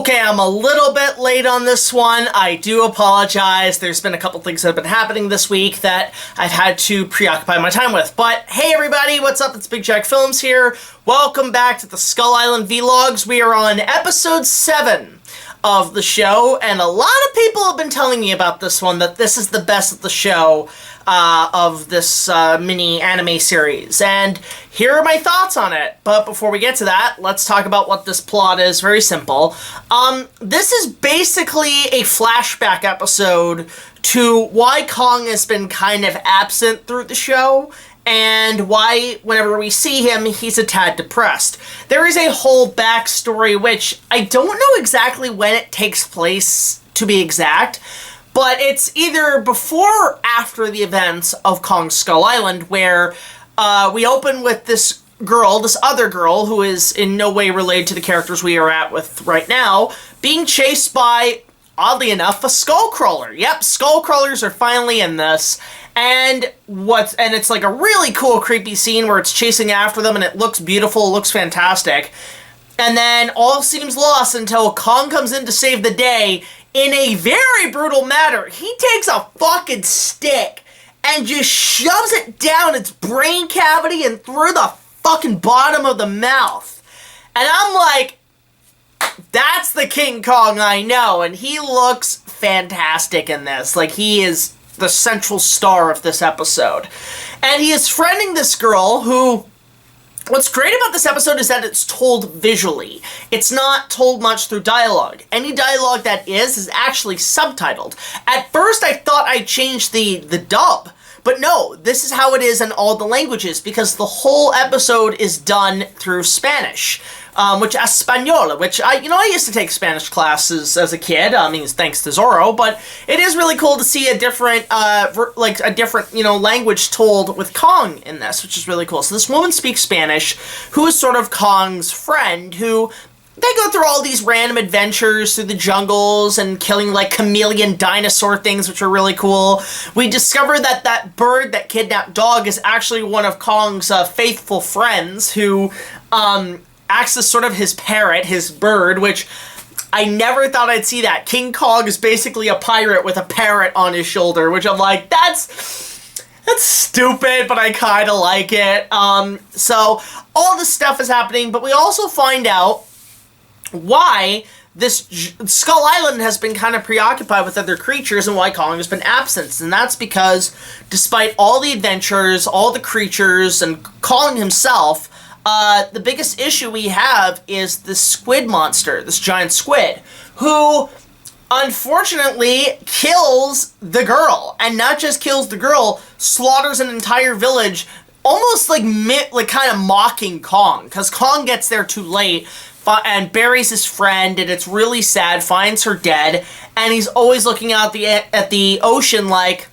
Okay, I'm a little bit late on this one. I do apologize. There's been a couple things that have been happening this week that I've had to preoccupy my time with. But hey everybody, what's up? It's BigJackFilms here. Welcome back to the Skull Island Vlogs. We are on episode 7 of the show, and a lot of people have been telling me about this one, that this is the best of the show of this mini anime series, and here are my thoughts on it. But before we get to that, let's talk about what this plot is. Very simple. This is basically a flashback episode to why Kong has been kind of absent through the show, and why, whenever we see him, he's a tad depressed. There is a whole backstory, which I don't know exactly when it takes place, to be exact, but it's either before or after the events of Kong Skull Island, where we open with this girl, this other girl, who is in no way related to the characters we are at with right now, being chased by, oddly enough, a skullcrawler. Yep, skullcrawlers are finally in this. And it's like a really cool, creepy scene where it's chasing after them, and it looks beautiful, it looks fantastic. And then all seems lost until Kong comes in to save the day in a very brutal manner. He takes a fucking stick and just shoves it down its brain cavity and through the fucking bottom of the mouth. And I'm like, that's the King Kong I know, and he looks fantastic in this. Like, he is the central star of this episode. And he is friending this girl who... What's great about this episode is that it's told visually. It's not told much through dialogue. Any dialogue that is actually subtitled. At first I thought I changed the dub, but no, this is how it is in all the languages, because the whole episode is done through Spanish. Which Español, which I used to take Spanish classes as a kid. I mean, thanks to Zorro, but it is really cool to see a different, language told with Kong in this, which is really cool. So this woman speaks Spanish, who is sort of Kong's friend, who they go through all these random adventures through the jungles and killing, like, chameleon dinosaur things, which are really cool. We discover that that bird that kidnapped Dog is actually one of Kong's faithful friends, who, acts as sort of his parrot, his bird, which I never thought I'd see that. King Kong is basically a pirate with a parrot on his shoulder, which I'm like, that's stupid, but I kind of like it. So all this stuff is happening, but we also find out why this Skull Island has been kind of preoccupied with other creatures and why Kong has been absent. And that's because despite all the adventures, all the creatures, and Kong himself, the biggest issue we have is the squid monster, this giant squid, who unfortunately kills the girl. And not just kills the girl, slaughters an entire village, almost like kind of mocking Kong, because Kong gets there too late and buries his friend, and it's really sad, finds her dead, and he's always looking out at the ocean like,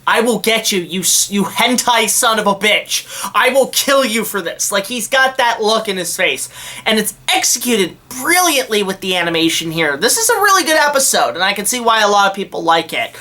I will get you, you hentai son of a bitch. I will kill you for this. Like, he's got that look in his face. And it's executed brilliantly with the animation here. This is a really good episode, and I can see why a lot of people like it.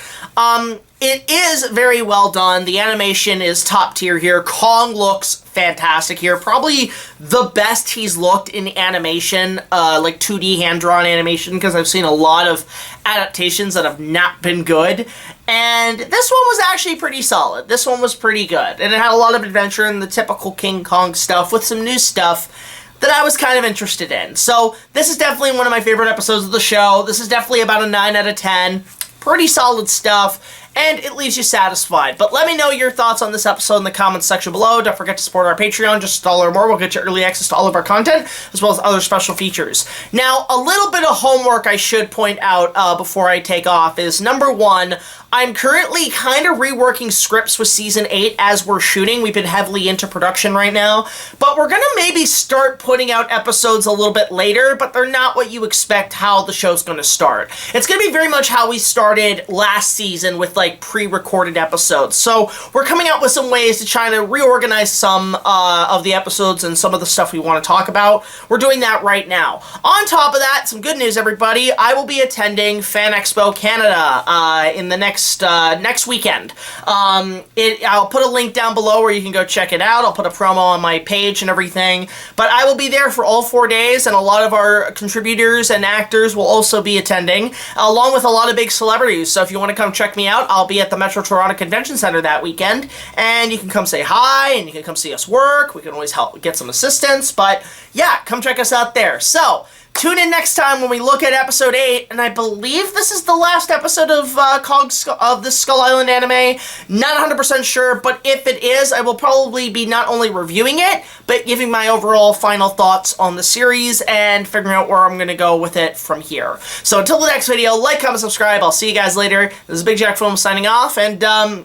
It is very well done. The animation is top tier here. Kong looks fantastic here. Probably the best he's looked in animation, like 2D hand-drawn animation, because I've seen a lot of adaptations that have not been good. And this one was actually pretty solid. This one was pretty good. And it had a lot of adventure and the typical King Kong stuff with some new stuff that I was kind of interested in. So this is definitely one of my favorite episodes of the show. This is definitely about a 9 out of 10. Pretty solid stuff. And it leaves you satisfied. But let me know your thoughts on this episode in the comments section below. Don't forget to support our Patreon. Just $1 or more will get you early access to all of our content, as well as other special features. Now, a little bit of homework I should point out before I take off is, number one, I'm currently kind of reworking scripts with Season 8 as we're shooting. We've been heavily into production right now. But we're going to maybe start putting out episodes a little bit later, but they're not what you expect how the show's going to start. It's going to be very much how we started last season with, like pre-recorded episodes. So we're coming out with some ways to try to reorganize some of the episodes and some of the stuff we want to talk about. We're doing that right now. On top of that, some good news, everybody. I will be attending FANEXPO Canada in the next weekend. I'll put a link down below where you can go check it out. I'll put a promo on my page and everything. But I will be there for all 4 days, and a lot of our contributors and actors will also be attending, along with a lot of big celebrities. So if you want to come check me out, I'll be at the Metro Toronto Convention Center that weekend, and you can come say hi, and you can come see us work. We can always help get some assistance, but yeah, come check us out there. So tune in next time when we look at episode 8, and I believe this is the last episode of the Skull Island anime. Not 100% sure, but if it is, I will probably be not only reviewing it, but giving my overall final thoughts on the series and figuring out where I'm going to go with it from here. So until the next video, like, comment, subscribe. I'll see you guys later. This is BigJackFilms signing off, and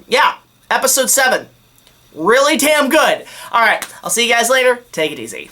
yeah, episode 7. Really damn good. Alright, I'll see you guys later. Take it easy.